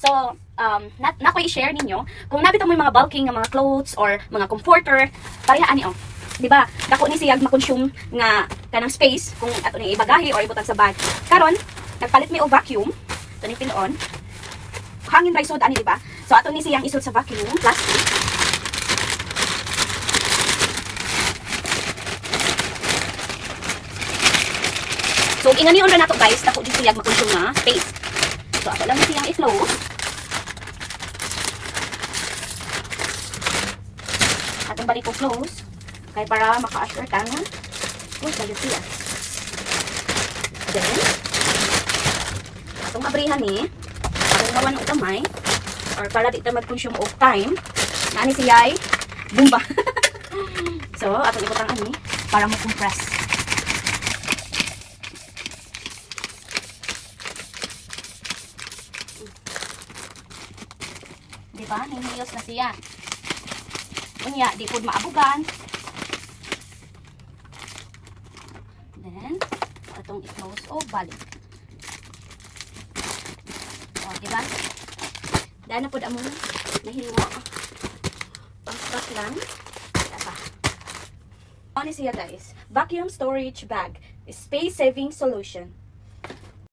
So, na ko i-share ninyo kung nabitaw mo yung mga bulking nga mga clothes or mga comforter, parehaan ni di ba? Dako ni siyag ma-consume nga kanang space kung ato ni ibagahi or ibutang sa bag. Karon, nagpalit mi og vacuum. Ito ni pinuon. Hangin dry sod ani, di ba? So ato ni siyang isod sa vacuum, plastic. So inganion ra nato guys, dako di siyag ma-consume nga space. So ato lang ni siyang i-close. Atong balik ko close. Kaya para maka-assure ka nga. Close na yun siya. Then, atong abrihan ni, atong gawa ng kamay, or para di ta mag-consume of time, nani siya ay bumba. So, atong ikutang ani, para mo-compress. Diba? Hinihiyos na siya. Unya, di po maabugan. Then, atong i-close o balik. O, diba? Dahil na po among nahilwa. Pang-stock lang. Diba? O, ni siya guys. Vacuum storage bag. Space-saving solution.